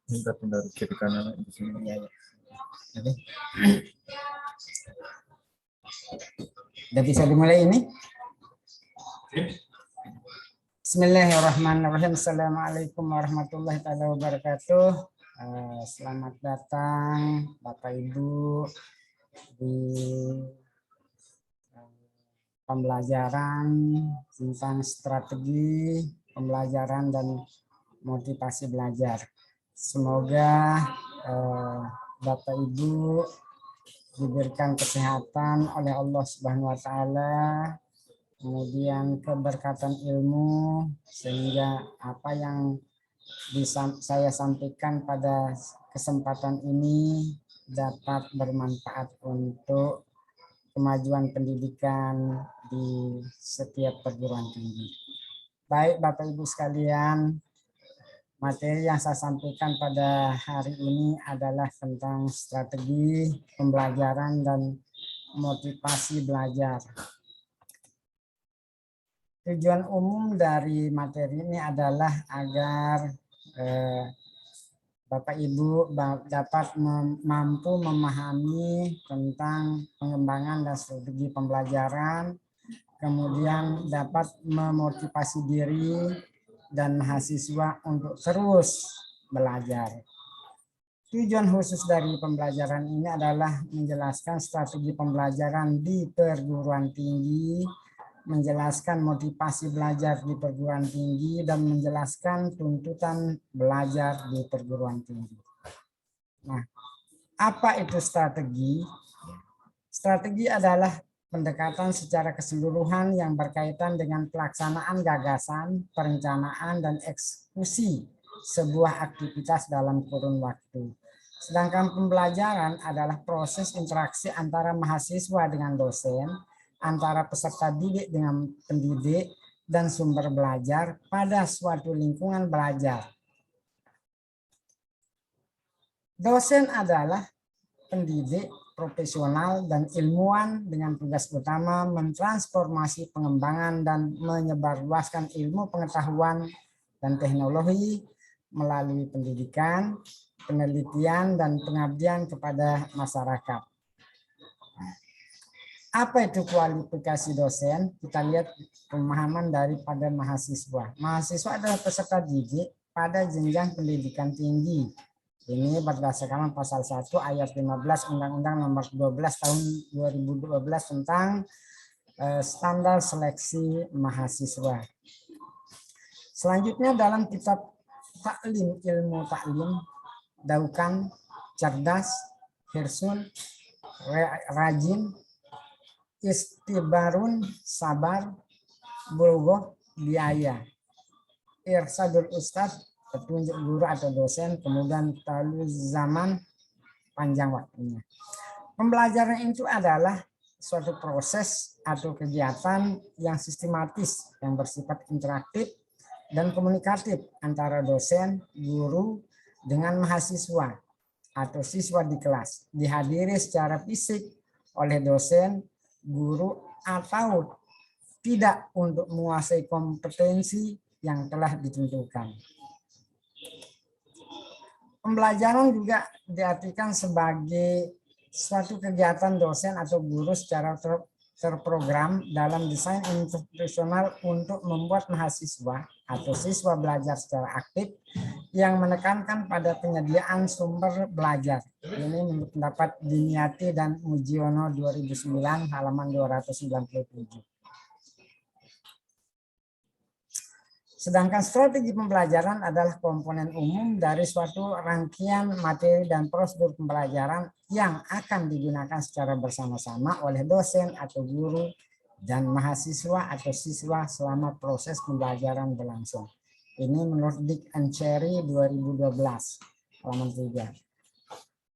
Pindah kiri kanan di sini. Ya, ya. Oke. Udah bisa dimulai ini? Bismillahirrahmanirrahim. Assalamualaikum warahmatullahi wabarakatuh. Selamat datang Bapak Ibu di pembelajaran tentang strategi pembelajaran dan motivasi belajar. Semoga Bapak Ibu diberikan kesehatan oleh Allah Subhanahu wa taala, kemudian keberkatan ilmu sehingga apa yang saya sampaikan pada kesempatan ini dapat bermanfaat untuk kemajuan pendidikan di setiap perguruan tinggi. Baik Bapak Ibu sekalian, materi yang saya sampaikan pada hari ini adalah tentang strategi pembelajaran dan motivasi belajar. Tujuan umum dari materi ini adalah agar Bapak Ibu dapat mampu memahami tentang pengembangan dan strategi pembelajaran, kemudian dapat memotivasi diri dan mahasiswa untuk terus belajar. Tujuan khusus dari pembelajaran ini adalah menjelaskan strategi pembelajaran di perguruan tinggi, menjelaskan motivasi belajar di perguruan tinggi, dan menjelaskan tuntutan belajar di perguruan tinggi. Nah, apa itu strategi? Strategi adalah pendekatan secara keseluruhan yang berkaitan dengan pelaksanaan gagasan, perencanaan, dan eksekusi sebuah aktivitas dalam kurun waktu. Sedangkan pembelajaran adalah proses interaksi antara mahasiswa dengan dosen, antara peserta didik dengan pendidik, dan sumber belajar pada suatu lingkungan belajar. Dosen adalah pendidik, profesional, dan ilmuwan dengan tugas utama mentransformasi pengembangan dan menyebarluaskan ilmu pengetahuan dan teknologi melalui pendidikan, penelitian, dan pengabdian kepada masyarakat. Apa itu kualifikasi dosen? Kita lihat pemahaman daripada mahasiswa. Mahasiswa adalah peserta didik pada jenjang pendidikan tinggi. Ini berdasarkan pasal 1 ayat 15 Undang-Undang Nomor 12 Tahun 2012 tentang standar seleksi mahasiswa. Selanjutnya dalam kitab Taklim Ilmu Taklim, Daukan, Cerdas, Hirsun, Rajin, Istibarun, Sabar, Bulgoh, Biaya, Irsadul Ustadz, petunjuk guru atau dosen, kemudian taluz zaman, panjang waktunya. Pembelajaran itu adalah suatu proses atau kegiatan yang sistematis, yang bersifat interaktif dan komunikatif antara dosen, guru, dengan mahasiswa atau siswa di kelas. Dihadiri secara fisik oleh dosen, guru, atau tidak untuk menguasai kompetensi yang telah ditentukan. Pembelajaran juga diartikan sebagai suatu kegiatan dosen atau guru secara terprogram dalam desain institusional untuk membuat mahasiswa atau siswa belajar secara aktif yang menekankan pada penyediaan sumber belajar. Ini menurut pendapat Diniati dan Mujiono 2009 halaman 297. Sedangkan strategi pembelajaran adalah komponen umum dari suatu rangkaian materi dan prosedur pembelajaran yang akan digunakan secara bersama-sama oleh dosen atau guru dan mahasiswa atau siswa selama proses pembelajaran berlangsung. Ini menurut Dick and Cherry 2012, halaman 3.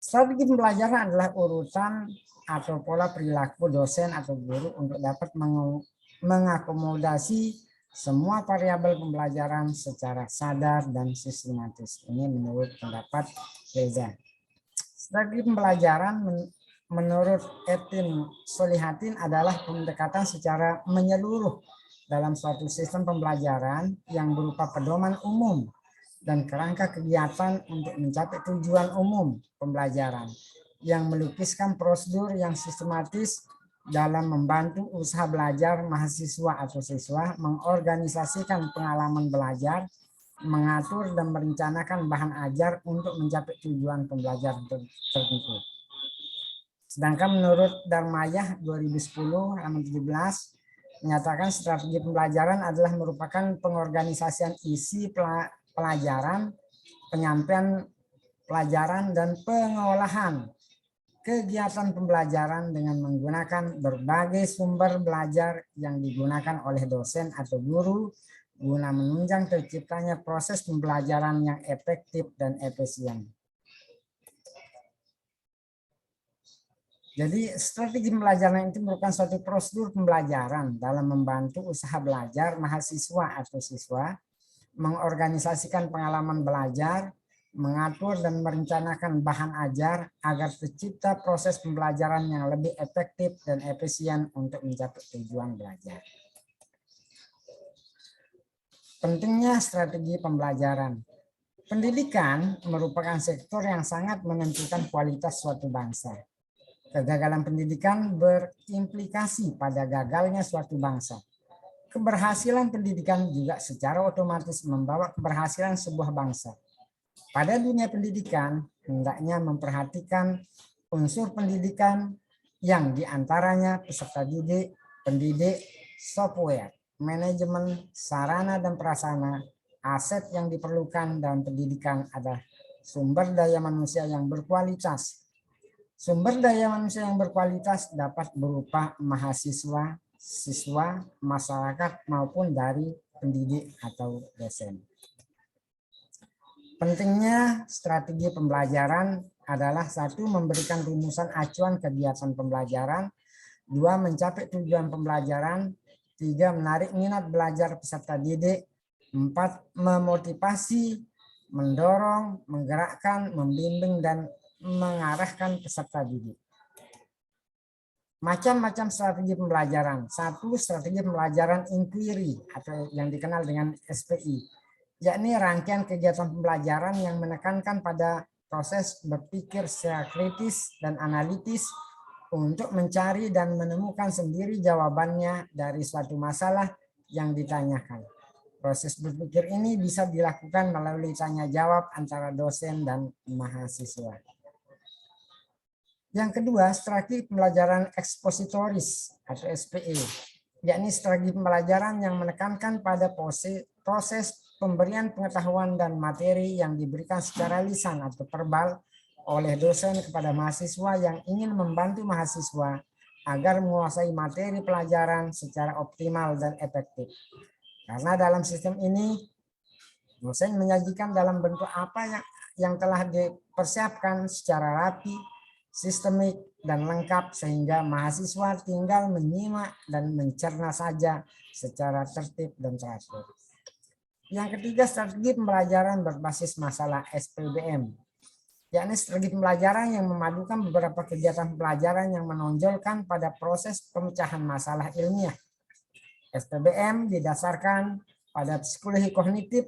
Strategi pembelajaran adalah urutan atau pola perilaku dosen atau guru untuk dapat mengakomodasi semua variabel pembelajaran secara sadar dan sistematis. Ini menurut pendapat Reza. Strategi pembelajaran menurut Etin Solihatin adalah pendekatan secara menyeluruh dalam suatu sistem pembelajaran yang berupa pedoman umum dan kerangka kegiatan untuk mencapai tujuan umum pembelajaran yang melukiskan prosedur yang sistematis dalam membantu usaha belajar mahasiswa atau siswa, mengorganisasikan pengalaman belajar, mengatur dan merencanakan bahan ajar untuk mencapai tujuan pembelajaran tertentu. Sedangkan menurut Darmayah 2010 halaman 17 menyatakan strategi pembelajaran adalah merupakan pengorganisasian isi pelajaran, penyampaian pelajaran, dan pengolahan kegiatan pembelajaran dengan menggunakan berbagai sumber belajar yang digunakan oleh dosen atau guru guna menunjang terciptanya proses pembelajaran yang efektif dan efisien. Jadi strategi pembelajaran itu merupakan suatu prosedur pembelajaran dalam membantu usaha belajar mahasiswa atau siswa, mengorganisasikan pengalaman belajar, mengatur dan merencanakan bahan ajar agar tercipta proses pembelajaran yang lebih efektif dan efisien untuk mencapai tujuan belajar. Pentingnya strategi pembelajaran. Pendidikan merupakan sektor yang sangat menentukan kualitas suatu bangsa. Kegagalan pendidikan berimplikasi pada gagalnya suatu bangsa. Keberhasilan pendidikan juga secara otomatis membawa keberhasilan sebuah bangsa. Pada dunia pendidikan, hendaknya memperhatikan unsur pendidikan yang diantaranya peserta didik, pendidik, software, manajemen, sarana dan prasarana, aset yang diperlukan dalam pendidikan adalah sumber daya manusia yang berkualitas. Sumber daya manusia yang berkualitas dapat berupa mahasiswa, siswa, masyarakat, maupun dari pendidik atau dosen. Pentingnya strategi pembelajaran adalah 1. Memberikan rumusan acuan kegiatan pembelajaran, 2. Mencapai tujuan pembelajaran, 3. Menarik minat belajar peserta didik, 4. Memotivasi, mendorong, menggerakkan, membimbing, dan mengarahkan peserta didik. Macam-macam strategi pembelajaran. 1. Strategi pembelajaran inquiry atau yang dikenal dengan SPI, yakni rangkaian kegiatan pembelajaran yang menekankan pada proses berpikir secara kritis dan analitis untuk mencari dan menemukan sendiri jawabannya dari suatu masalah yang ditanyakan. Proses berpikir ini bisa dilakukan melalui tanya jawab antara dosen dan mahasiswa. Yang kedua, strategi pembelajaran ekspositoris atau SPE, yakni strategi pembelajaran yang menekankan pada proses pemberian pengetahuan dan materi yang diberikan secara lisan atau verbal oleh dosen kepada mahasiswa yang ingin membantu mahasiswa agar menguasai materi pelajaran secara optimal dan efektif. Karena dalam sistem ini, dosen menyajikan dalam bentuk apa yang telah dipersiapkan secara rapi, sistemik, dan lengkap sehingga mahasiswa tinggal menyimak dan mencerna saja secara tertib dan teratur. Yang ketiga, strategi pembelajaran berbasis masalah SPBM, yakni strategi pembelajaran yang memadukan beberapa kegiatan pembelajaran yang menonjolkan pada proses pemecahan masalah ilmiah. SPBM didasarkan pada psikologi kognitif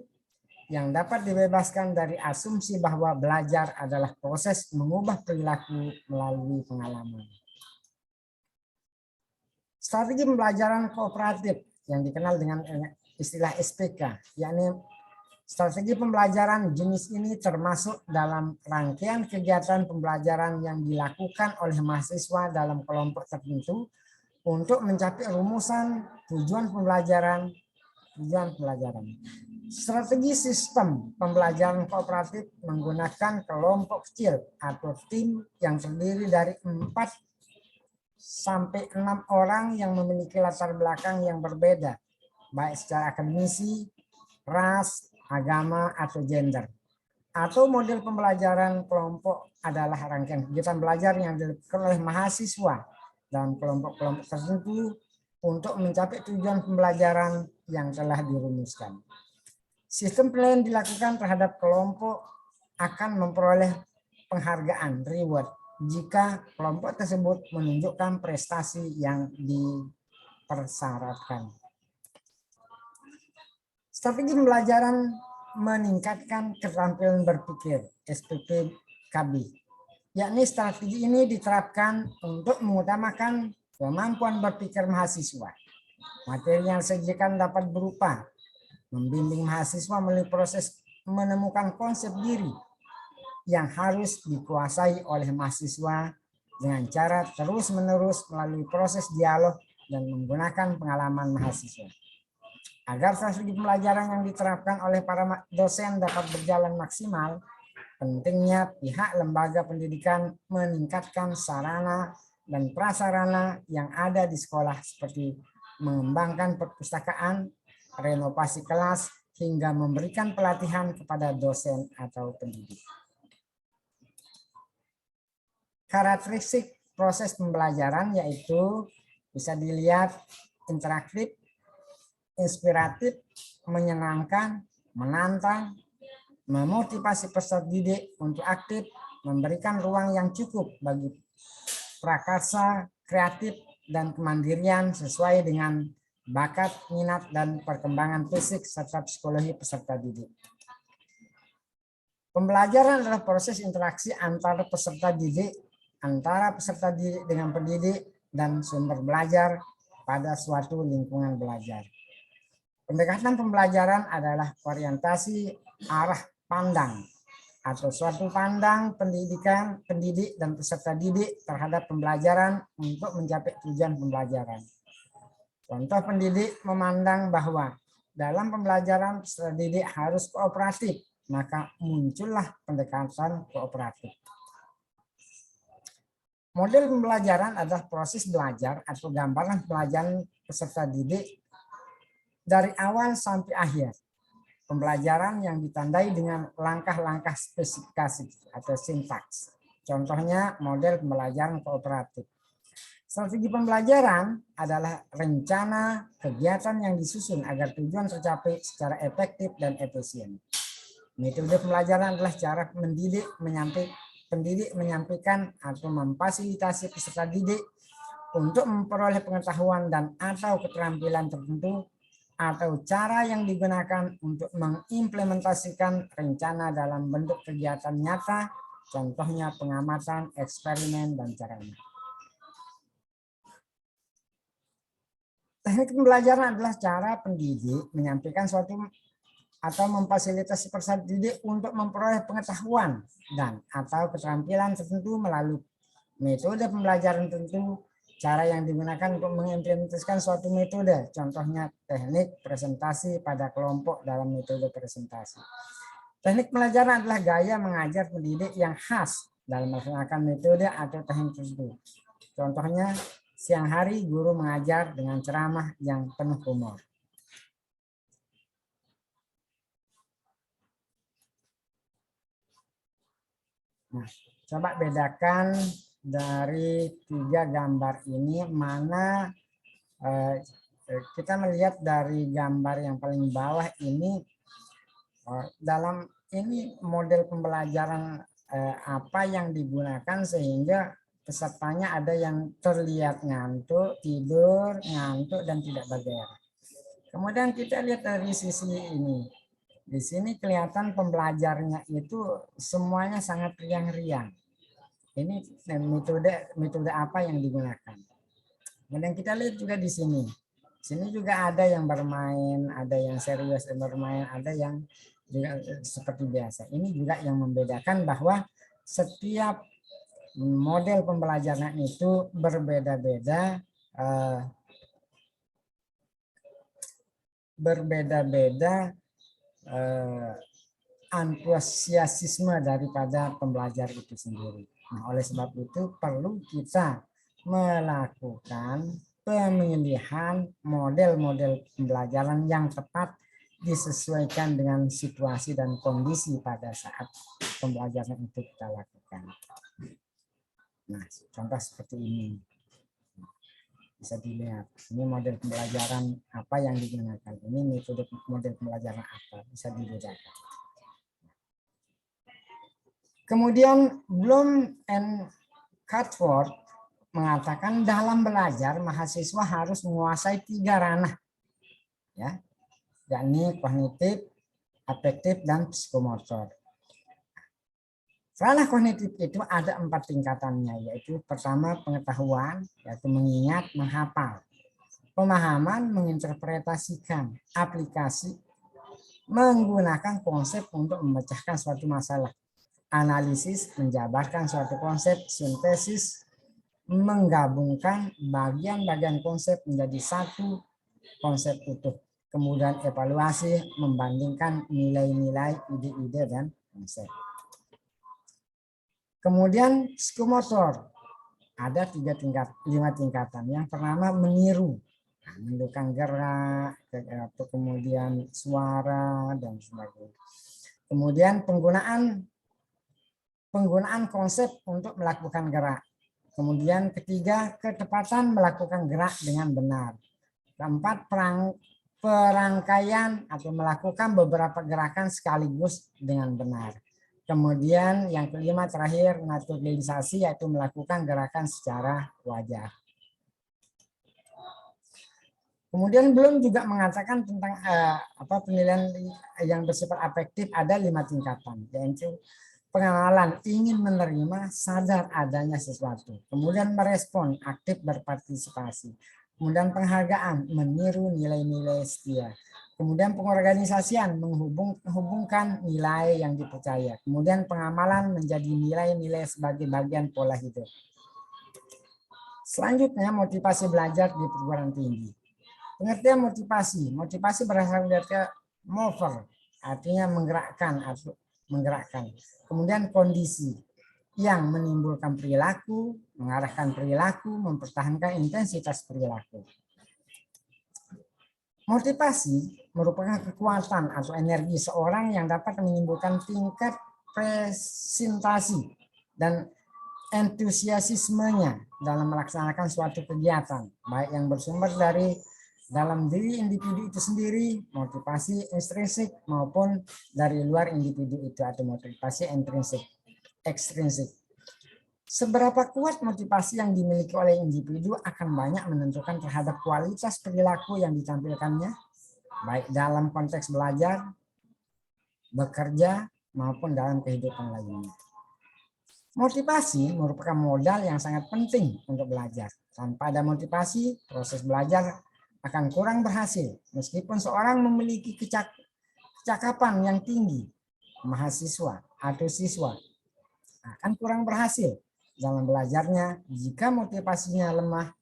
yang dapat dibebaskan dari asumsi bahwa belajar adalah proses mengubah perilaku melalui pengalaman. Strategi pembelajaran kooperatif yang dikenal dengan istilah SPK, yakni strategi pembelajaran jenis ini termasuk dalam rangkaian kegiatan pembelajaran yang dilakukan oleh mahasiswa dalam kelompok tertentu untuk mencapai rumusan tujuan pembelajaran. Strategi sistem pembelajaran kooperatif menggunakan kelompok kecil atau tim yang terdiri dari 4 sampai 6 orang yang memiliki latar belakang yang berbeda, baik secara akademisi, ras, agama, atau gender. Atau model pembelajaran kelompok adalah rangkaian kegiatan belajar yang dilakukan oleh mahasiswa dalam kelompok-kelompok tertentu untuk mencapai tujuan pembelajaran yang telah dirumuskan. Sistem penilaian dilakukan terhadap kelompok akan memperoleh penghargaan, reward, jika kelompok tersebut menunjukkan prestasi yang dipersyaratkan. Strategi pembelajaran meningkatkan keterampilan berpikir (SPPKB). Yakni strategi ini diterapkan untuk mengutamakan kemampuan berpikir mahasiswa. Materi yang disajikan dapat berupa membimbing mahasiswa melalui proses menemukan konsep diri yang harus dikuasai oleh mahasiswa dengan cara terus-menerus melalui proses dialog dan menggunakan pengalaman mahasiswa. Agar strategi pembelajaran yang diterapkan oleh para dosen dapat berjalan maksimal, pentingnya pihak lembaga pendidikan meningkatkan sarana dan prasarana yang ada di sekolah seperti mengembangkan perpustakaan, renovasi kelas, hingga memberikan pelatihan kepada dosen atau pendidik. Karakteristik proses pembelajaran yaitu bisa dilihat interaktif, inspiratif, menyenangkan, menantang, memotivasi peserta didik untuk aktif, memberikan ruang yang cukup bagi prakarsa, kreatif, dan kemandirian sesuai dengan bakat, minat, dan perkembangan fisik serta psikologi peserta didik. Pembelajaran adalah proses interaksi antara peserta didik dengan pendidik dan sumber belajar pada suatu lingkungan belajar. Pendekatan pembelajaran adalah orientasi arah pandang atau suatu pandang pendidik dan peserta didik terhadap pembelajaran untuk mencapai tujuan pembelajaran. Contoh, pendidik memandang bahwa dalam pembelajaran peserta didik harus kooperatif, maka muncullah pendekatan kooperatif. Model pembelajaran adalah proses belajar atau gambaran pelajaran peserta didik dari awal sampai akhir. Pembelajaran yang ditandai dengan langkah-langkah spesifikasi atau sintaks. Contohnya model pembelajaran kooperatif. Strategi pembelajaran adalah rencana kegiatan yang disusun agar tujuan tercapai secara efektif dan efisien. Metode pembelajaran adalah cara pendidik menyampaikan atau memfasilitasi peserta didik untuk memperoleh pengetahuan dan atau keterampilan tertentu atau cara yang digunakan untuk mengimplementasikan rencana dalam bentuk kegiatan nyata, contohnya pengamatan, eksperimen, dan caranya. Teknik pembelajaran adalah cara pendidik menyampaikan suatu atau memfasilitasi peserta didik untuk memperoleh pengetahuan dan atau keterampilan tertentu melalui metode pembelajaran tertentu. Cara yang digunakan untuk mengimplementasikan suatu metode, contohnya teknik presentasi pada kelompok dalam metode presentasi. Teknik pembelajaran adalah gaya mengajar pendidik yang khas dalam melaksanakan metode atau teknik tersebut. Contohnya, siang hari guru mengajar dengan ceramah yang penuh humor. Nah, coba bedakan dari 3 gambar ini mana kita melihat dari gambar yang paling bawah ini dalam ini model pembelajaran apa yang digunakan sehingga pesertanya ada yang terlihat ngantuk, tidur, ngantuk, dan tidak bergerak. Kemudian kita lihat dari sisi ini. Di sini kelihatan pembelajarnya itu semuanya sangat riang-riang. Ini metode apa yang digunakan. Kemudian kita lihat juga di sini. Sini juga ada yang bermain, ada yang serius bermain, ada yang juga seperti biasa. Ini juga yang membedakan bahwa setiap model pembelajaran itu berbeda-beda, antusiasme daripada pembelajar itu sendiri. Nah, oleh sebab itu perlu kita melakukan pemilihan model-model pembelajaran yang tepat disesuaikan dengan situasi dan kondisi pada saat pembelajaran itu kita lakukan. Nah, contoh seperti ini. Bisa dilihat, ini model pembelajaran apa yang digunakan. Ini metode model pembelajaran apa, bisa dibedakan. Kemudian Bloom and Cartwright mengatakan dalam belajar mahasiswa harus menguasai 3 ranah, ya, yakni kognitif, afektif, dan psikomotor. Ranah kognitif itu ada 4 tingkatannya, yaitu pertama pengetahuan, yaitu mengingat, menghafal. Pemahaman, menginterpretasikan, aplikasi, menggunakan konsep untuk memecahkan suatu masalah. Analisis, menjabarkan suatu konsep, sintesis, menggabungkan bagian-bagian konsep menjadi satu konsep utuh. Kemudian evaluasi, membandingkan nilai-nilai, ide-ide, dan konsep. Kemudian psikomotor, ada 5 tingkatan. Yang pertama meniru, menentukan gerak, kemudian suara, dan sebagainya. Kemudian penggunaan konsep untuk melakukan gerak. Kemudian ketiga, ketepatan melakukan gerak dengan benar. Keempat, perangkaian atau melakukan beberapa gerakan sekaligus dengan benar. Kemudian yang kelima terakhir, naturalisasi, yaitu melakukan gerakan secara wajar. Kemudian belum juga mengatakan tentang penilaian yang bersifat afektif, ada 5 tingkatan, yaitu pengenalan, ingin menerima, sadar adanya sesuatu. Kemudian merespon, aktif berpartisipasi. Kemudian penghargaan, meniru nilai-nilai setia. Kemudian pengorganisasian, menghubungkan nilai yang dipercaya. Kemudian pengamalan menjadi nilai-nilai sebagai bagian pola hidup. Selanjutnya motivasi belajar di perguruan tinggi. Pengertian motivasi berasal dari mover, artinya menggerakkan. Kemudian kondisi yang menimbulkan perilaku, mengarahkan perilaku, mempertahankan intensitas perilaku. Motivasi merupakan kekuatan atau energi seorang yang dapat menimbulkan tingkat presentasi dan entusiasmenya dalam melaksanakan suatu kegiatan, baik yang bersumber dari dalam diri individu itu sendiri, motivasi intrinsik, maupun dari luar individu itu atau motivasi ekstrinsik. Seberapa kuat motivasi yang dimiliki oleh individu akan banyak menentukan terhadap kualitas perilaku yang ditampilkannya, baik dalam konteks belajar, bekerja, maupun dalam kehidupan lainnya. Motivasi merupakan modal yang sangat penting untuk belajar. Tanpa ada motivasi, proses belajar akan kurang berhasil. Meskipun seorang memiliki kecakapan yang tinggi, mahasiswa atau siswa akan kurang berhasil dalam belajarnya jika motivasinya lemah.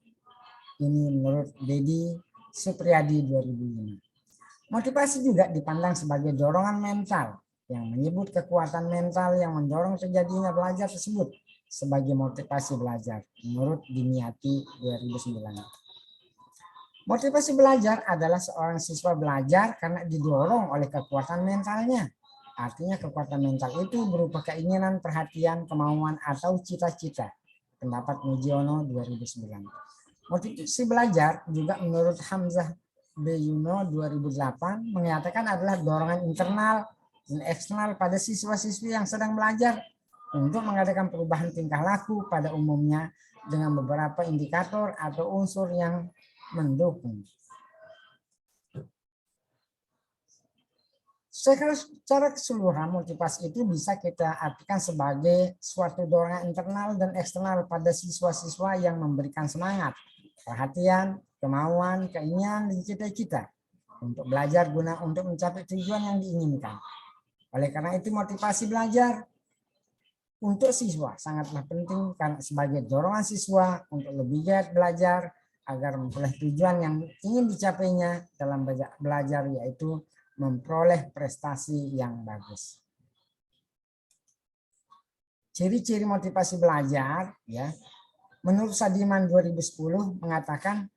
Ini menurut Dedi Supriyadi 2005. Motivasi juga dipandang sebagai dorongan mental yang menyebut kekuatan mental yang mendorong terjadinya belajar tersebut sebagai motivasi belajar menurut Dimyati 2009. Motivasi belajar adalah seorang siswa belajar karena didorong oleh kekuatan mentalnya. Artinya kekuatan mental itu berupa keinginan, perhatian, kemauan, atau cita-cita. Pendapat Mujiono 2009. Motivasi belajar juga menurut Hamzah B. Yuno 2008 menyatakan adalah dorongan internal dan eksternal pada siswa-siswi yang sedang belajar untuk mengadakan perubahan tingkah laku pada umumnya dengan beberapa indikator atau unsur yang mendukung. Secara keseluruhan motivasi itu bisa kita artikan sebagai suatu dorongan internal dan eksternal pada siswa-siswa yang memberikan semangat, perhatian, kemauan, keinginan, dan cita-cita untuk belajar guna untuk mencapai tujuan yang diinginkan. Oleh karena itu motivasi belajar untuk siswa sangatlah penting karena sebagai dorongan siswa untuk lebih giat belajar agar memperoleh tujuan yang ingin dicapainya dalam belajar, yaitu memperoleh prestasi yang bagus. Ciri-ciri motivasi belajar, ya, menurut Sadiman 2010 mengatakan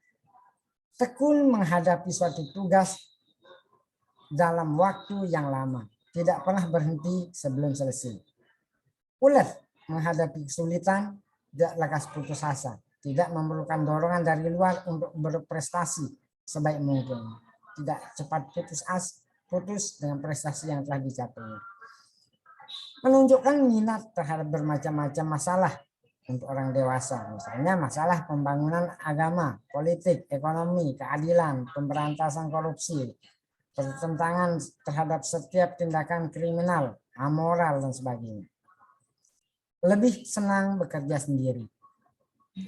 tekun menghadapi suatu tugas dalam waktu yang lama, tidak pernah berhenti sebelum selesai. Ulet menghadapi kesulitan, tidak lekas putus asa, tidak memerlukan dorongan dari luar untuk berprestasi sebaik mungkin, tidak cepat putus dengan prestasi yang telah dicapai. Menunjukkan minat terhadap bermacam-macam masalah untuk orang dewasa, misalnya masalah pembangunan agama, politik, ekonomi, keadilan, pemberantasan korupsi, bertentangan terhadap setiap tindakan kriminal, amoral, dan sebagainya. Lebih senang bekerja sendiri.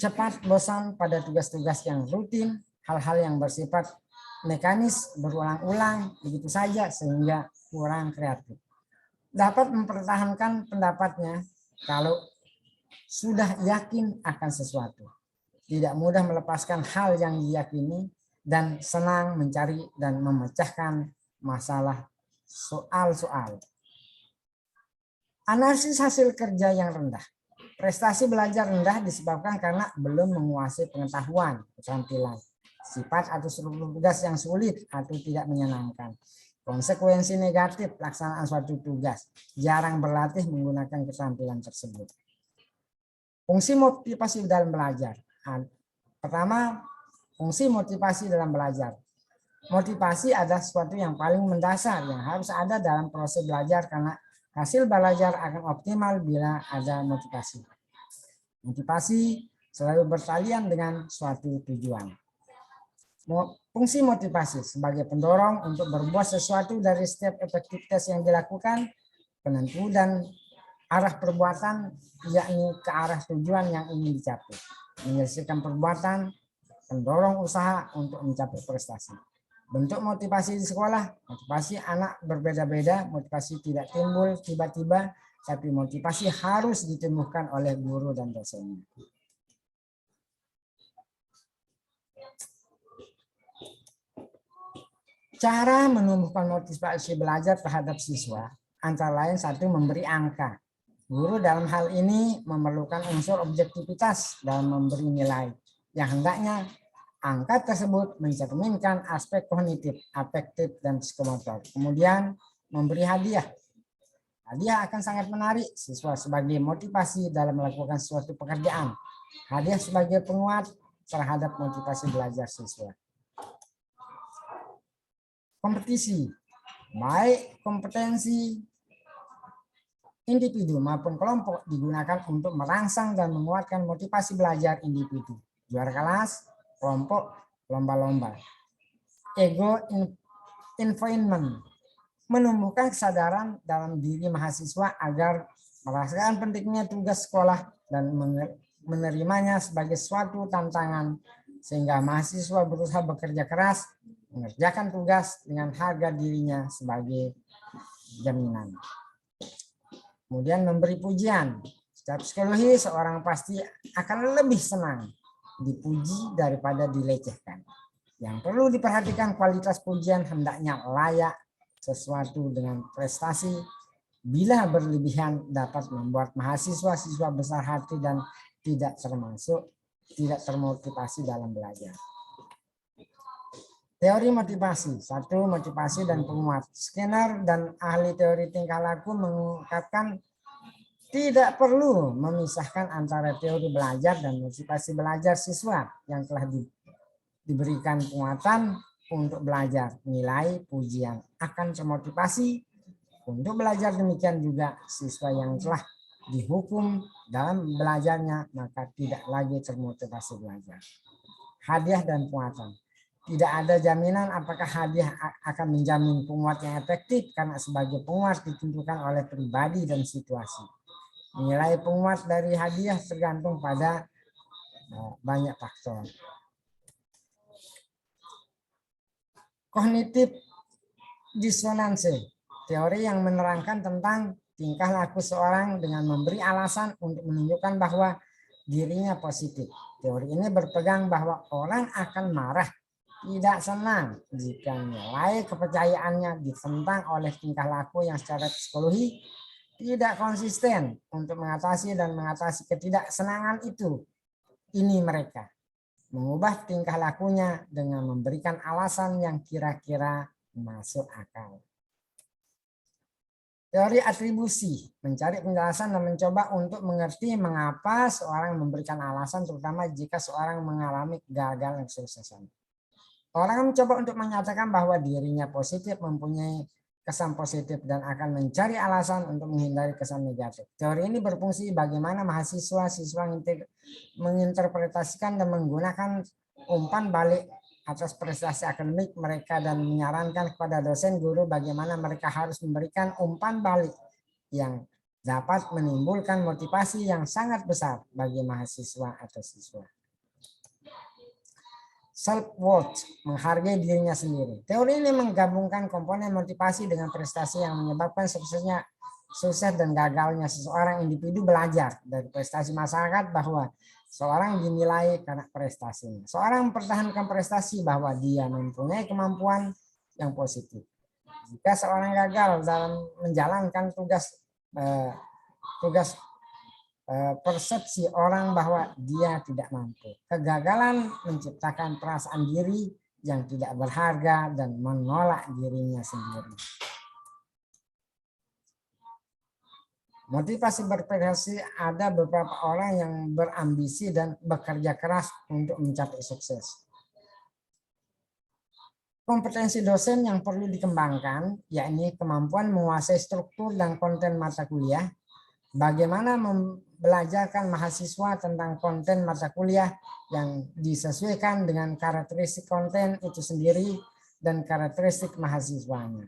Cepat bosan pada tugas-tugas yang rutin, hal-hal yang bersifat mekanis, berulang-ulang, begitu saja sehingga kurang kreatif. Dapat mempertahankan pendapatnya kalau sudah yakin akan sesuatu. Tidak mudah melepaskan hal yang diyakini dan senang mencari dan memecahkan masalah soal-soal. Analisis hasil kerja yang rendah. Prestasi belajar rendah disebabkan karena belum menguasai pengetahuan, keterampilan, sifat atau struktur tugas yang sulit atau tidak menyenangkan. Konsekuensi negatif pelaksanaan suatu tugas, jarang berlatih menggunakan keterampilan tersebut. Fungsi motivasi dalam belajar. Pertama, fungsi motivasi dalam belajar. Motivasi adalah sesuatu yang paling mendasar yang harus ada dalam proses belajar karena hasil belajar akan optimal bila ada motivasi. Motivasi selalu bertalian dengan suatu tujuan. Fungsi motivasi sebagai pendorong untuk berbuat sesuatu dari setiap efektivitas yang dilakukan, penentu dan arah perbuatan, yakni ke arah tujuan yang ingin dicapai. Menyelesaikan perbuatan, pendorong usaha untuk mencapai prestasi. Bentuk motivasi di sekolah, motivasi anak berbeda-beda, motivasi tidak timbul tiba-tiba, tapi motivasi harus ditumbuhkan oleh guru dan dosennya. Cara menumbuhkan motivasi belajar terhadap siswa, antara lain satu, memberi angka. Guru dalam hal ini memerlukan unsur objektivitas dalam memberi nilai, yang hendaknya angka tersebut mencerminkan aspek kognitif, afektif, dan psikomotor. Kemudian memberi hadiah. Hadiah akan sangat menarik siswa sebagai motivasi dalam melakukan suatu pekerjaan. Hadiah sebagai penguat terhadap motivasi belajar siswa. Kompetisi, baik kompetensi individu maupun kelompok digunakan untuk merangsang dan menguatkan motivasi belajar individu. Juara kelas, kelompok, lomba-lomba. Ego involvement, menumbuhkan kesadaran dalam diri mahasiswa agar merasakan pentingnya tugas sekolah dan menerimanya sebagai suatu tantangan, sehingga mahasiswa berusaha bekerja keras mengerjakan tugas dengan harga dirinya sebagai jaminan. Kemudian memberi pujian. Secara psikologi, seorang pasti akan lebih senang dipuji daripada dilecehkan. Yang perlu diperhatikan, kualitas pujian hendaknya layak sesuatu dengan prestasi. Bila berlebihan dapat membuat mahasiswa-siswa besar hati dan tidak termotivasi dalam belajar. Teori motivasi. Satu, motivasi dan penguat. Skinner dan ahli teori tingkah laku mengungkapkan tidak perlu memisahkan antara teori belajar dan motivasi belajar siswa yang telah diberikan penguatan untuk belajar. Nilai, pujian akan termotivasi untuk belajar. Demikian juga siswa yang telah dihukum dalam belajarnya maka tidak lagi termotivasi belajar. Hadiah dan penguatan. Tidak ada jaminan apakah hadiah akan menjamin penguat yang efektif karena sebagai penguat ditentukan oleh pribadi dan situasi. Nilai penguat dari hadiah tergantung pada banyak faktor. Kognitif dissonance, teori yang menerangkan tentang tingkah laku seorang dengan memberi alasan untuk menunjukkan bahwa dirinya positif. Teori ini berpegang bahwa orang akan marah, tidak senang jika nilai kepercayaannya ditentang oleh tingkah laku yang secara psikologi tidak konsisten untuk mengatasi ketidaksenangan itu. Ini mereka mengubah tingkah lakunya dengan memberikan alasan yang kira-kira masuk akal. Teori atribusi, mencari penjelasan dan mencoba untuk mengerti mengapa seorang memberikan alasan, terutama jika seorang mengalami gagal dan kesuksesan. Orang mencoba untuk menyatakan bahwa dirinya positif, mempunyai kesan positif, dan akan mencari alasan untuk menghindari kesan negatif. Teori ini berfungsi bagaimana mahasiswa-siswa menginterpretasikan dan menggunakan umpan balik atas prestasi akademik mereka dan menyarankan kepada dosen guru bagaimana mereka harus memberikan umpan balik yang dapat menimbulkan motivasi yang sangat besar bagi mahasiswa atau siswa. Self-worth, menghargai dirinya sendiri. Teori ini menggabungkan komponen motivasi dengan prestasi yang menyebabkan sukses dan gagalnya seseorang individu belajar dari prestasi masyarakat bahwa seorang dinilai karena prestasinya. Seorang mempertahankan prestasi bahwa dia mempunyai kemampuan yang positif. Jika seorang gagal dalam menjalankan persepsi orang bahwa dia tidak mampu. Kegagalan menciptakan perasaan diri yang tidak berharga dan menolak dirinya sendiri. Motivasi berprestasi, ada beberapa orang yang berambisi dan bekerja keras untuk mencapai sukses. Kompetensi dosen yang perlu dikembangkan, yakni kemampuan menguasai struktur dan konten mata kuliah, bagaimana belajarkan mahasiswa tentang konten mata kuliah yang disesuaikan dengan karakteristik konten itu sendiri dan karakteristik mahasiswanya.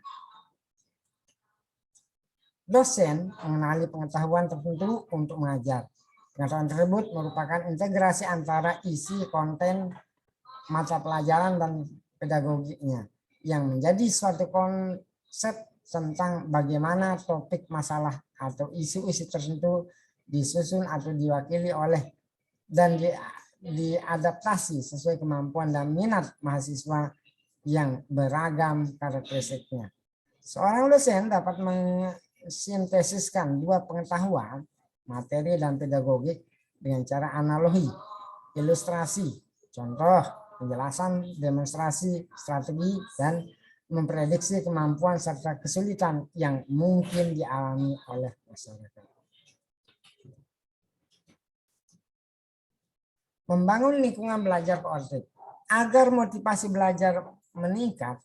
Dosen mengenali pengetahuan tertentu untuk mengajar. Pengetahuan tersebut merupakan integrasi antara isi konten mata pelajaran dan pedagogiknya yang menjadi suatu konsep tentang bagaimana topik masalah atau isu-isu tertentu disusun atau diwakili oleh dan diadaptasi sesuai kemampuan dan minat mahasiswa yang beragam karakteristiknya. Seorang dosen dapat sintesiskan dua pengetahuan, materi dan pedagogik dengan cara analogi, ilustrasi, contoh, penjelasan, demonstrasi, strategi, dan memprediksi kemampuan serta kesulitan yang mungkin dialami oleh masyarakat. Membangun lingkungan belajar kooperatif. Agar motivasi belajar meningkat,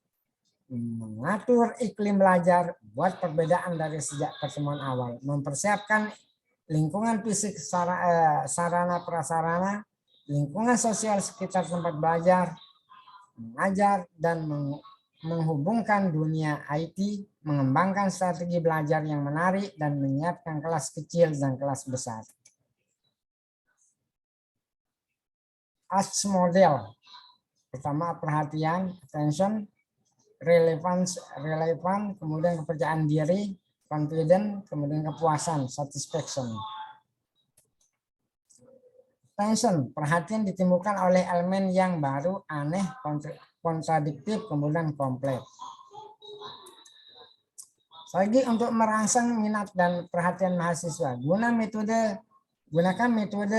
mengatur iklim belajar, buat perbedaan dari sejak pertemuan awal, mempersiapkan lingkungan fisik, sarana prasarana, lingkungan sosial sekitar tempat belajar, mengajar, dan menghubungkan dunia IT, mengembangkan strategi belajar yang menarik, dan menyiapkan kelas kecil dan kelas besar. ASK model, pertama perhatian, attention, relevan, kemudian kepercayaan diri, confident, kemudian kepuasan, satisfaction. Attention, perhatian ditimbulkan oleh elemen yang baru, aneh, kontradiktif, kemudian kompleks. Lagi untuk merangsang minat dan perhatian mahasiswa, gunakan metode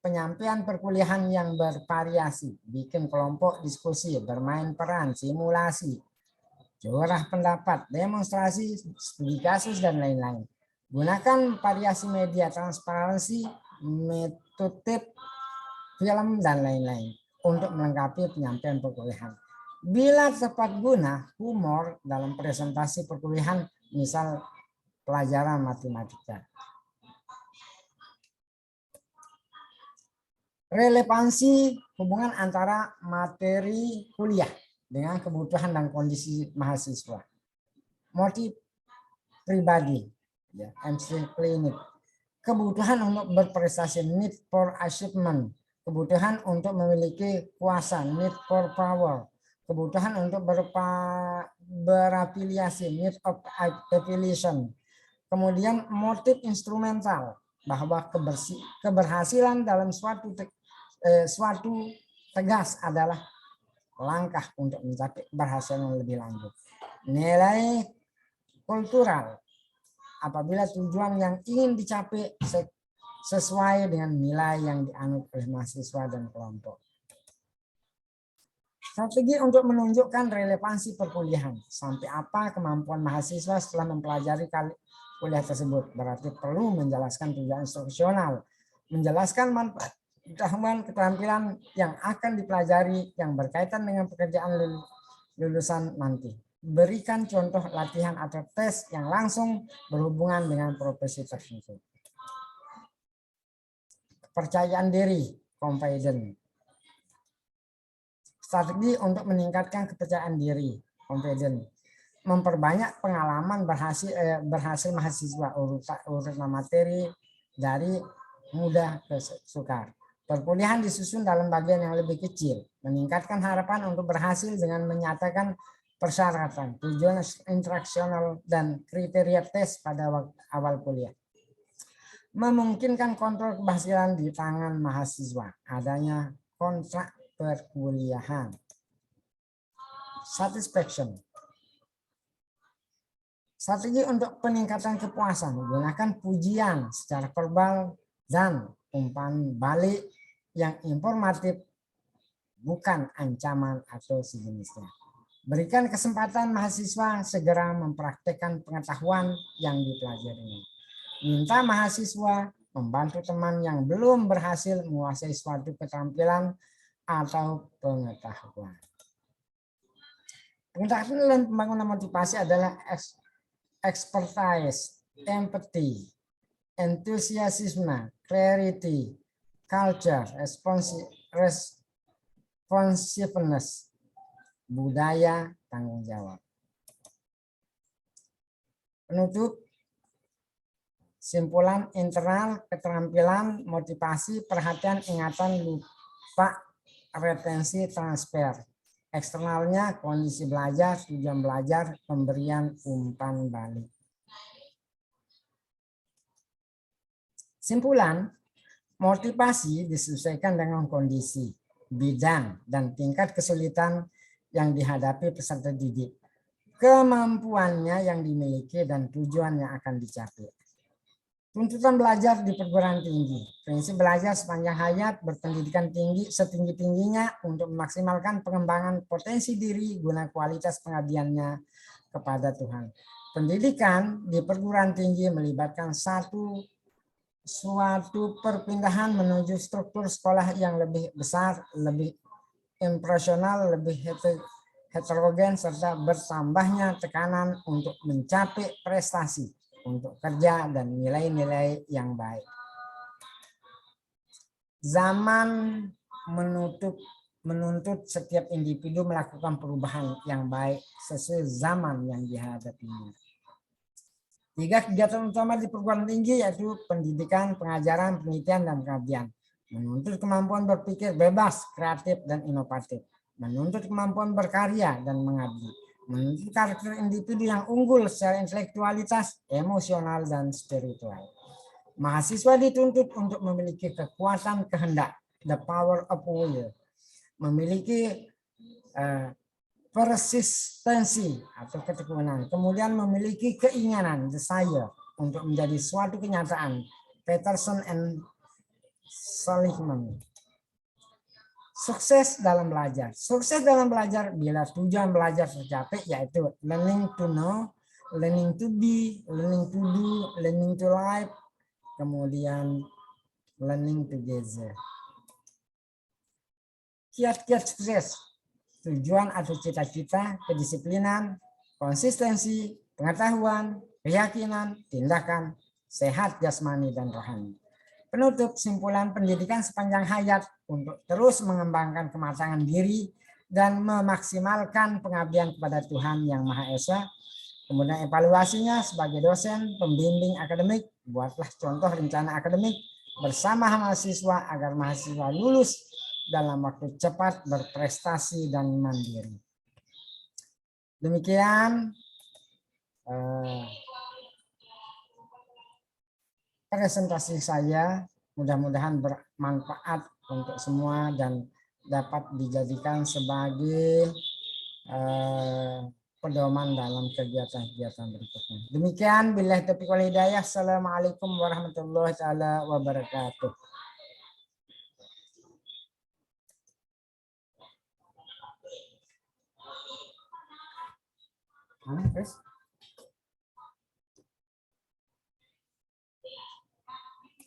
penyampaian perkuliahan yang bervariasi, bikin kelompok diskusi, bermain peran, simulasi, curah pendapat, demonstrasi, studi kasus, dan lain-lain. Gunakan variasi media, transparansi, metode film, dan lain-lain untuk melengkapi penyampaian perkuliahan. Bila tepat guna, humor dalam presentasi perkuliahan, misal pelajaran matematika. Relevansi hubungan antara materi kuliah dengan kebutuhan dan kondisi mahasiswa. Motif pribadi, ya, klinik. Kebutuhan untuk berprestasi, need for achievement. Kebutuhan untuk memiliki kuasa, need for power. Kebutuhan untuk berafiliasi, need of affiliation. Kemudian motif instrumental, bahwa keberhasilan dalam suatu tegas adalah langkah untuk mencapai keberhasilan lebih lanjut. Nilai kultural, apabila tujuan yang ingin dicapai sesuai dengan nilai yang dianut oleh mahasiswa dan kelompok. Strategi untuk menunjukkan relevansi perkuliahan, sampai apa kemampuan mahasiswa setelah mempelajari kuliah tersebut. Berarti perlu menjelaskan tujuan instruksional, menjelaskan manfaat, pengetahuan, keterampilan yang akan dipelajari yang berkaitan dengan pekerjaan lulusan nanti. Berikan contoh latihan atau tes yang langsung berhubungan dengan profesi tertentu. Kepercayaan diri, confidence. Strategi untuk meningkatkan kepercayaan diri, confidence. Memperbanyak pengalaman berhasil mahasiswa, urutan materi dari mudah ke sukar. Perkuliahan disusun dalam bagian yang lebih kecil, meningkatkan harapan untuk berhasil dengan menyatakan persyaratan, tujuan instruksional, dan kriteria tes pada awal kuliah. Memungkinkan kontrol keberhasilan di tangan mahasiswa, adanya kontrak perkuliahan. Satisfaction. Strategi untuk peningkatan kepuasan menggunakan pujian secara verbal dan umpan balik yang informatif, bukan ancaman atau sejenisnya. Berikan kesempatan mahasiswa segera mempraktekkan pengetahuan yang dipelajarinya. Minta mahasiswa membantu teman yang belum berhasil menguasai suatu keterampilan atau pengetahuan. Pengetahuan dan pembangunan motivasi adalah expertise, empathy, enthusiasm, clarity, culture, responsiveness, budaya, tanggung jawab. Penutup, simpulan internal, keterampilan, motivasi, perhatian, ingatan, lupa, retensi, transfer. Eksternalnya kondisi belajar, tujuan belajar, pemberian umpan balik. Simpulan, motivasi disesuaikan dengan kondisi, bidang, dan tingkat kesulitan yang dihadapi peserta didik, kemampuannya yang dimiliki, dan tujuan yang akan dicapai. Tuntutan belajar di perguruan tinggi. Prinsip belajar sepanjang hayat, berpendidikan tinggi setinggi-tingginya untuk memaksimalkan pengembangan potensi diri guna kualitas pengabdiannya kepada Tuhan. Pendidikan di perguruan tinggi melibatkan suatu perpindahan menuju struktur sekolah yang lebih besar, lebih impersonal, lebih heterogen, serta bertambahnya tekanan untuk mencapai prestasi, untuk kerja, dan nilai-nilai yang baik. Zaman menuntut setiap individu melakukan perubahan yang baik sesuai zaman yang dihadapinya. 3 kegiatan utama di perguruan tinggi yaitu pendidikan, pengajaran, penelitian, dan pengabdian. Menuntut kemampuan berpikir bebas, kreatif, dan inovatif. Menuntut kemampuan berkarya dan mengabdi. Menuntut karakter individu yang unggul secara intelektualitas, emosional, dan spiritual. Mahasiswa dituntut untuk memiliki kekuatan kehendak, the power of will, memiliki persistensi atau ketekunan, kemudian memiliki keinginan, desire, untuk menjadi suatu kenyataan, Peterson and Seligman. Sukses dalam belajar. Sukses dalam belajar bila tujuan belajar tercapai, yaitu learning to know, learning to be, learning to do, learning to live, kemudian learning together. Kiat-kiat sukses. Tujuan atau cita-cita, kedisiplinan, konsistensi, pengetahuan, keyakinan, tindakan, sehat jasmani dan rohani. Penutup, simpulan pendidikan sepanjang hayat untuk terus mengembangkan kematangan diri dan memaksimalkan pengabdian kepada Tuhan Yang Maha Esa. Kemudian evaluasinya sebagai dosen, pembimbing akademik, buatlah contoh rencana akademik bersama mahasiswa agar mahasiswa lulus dalam waktu cepat, berprestasi, dan mandiri. Demikian presentasi saya, mudah-mudahan bermanfaat untuk semua dan dapat dijadikan sebagai pedoman dalam kegiatan-kegiatan berikutnya. Demikian, billahi taufiq wal hidayah. Assalamualaikum warahmatullahi wabarakatuh. Chris?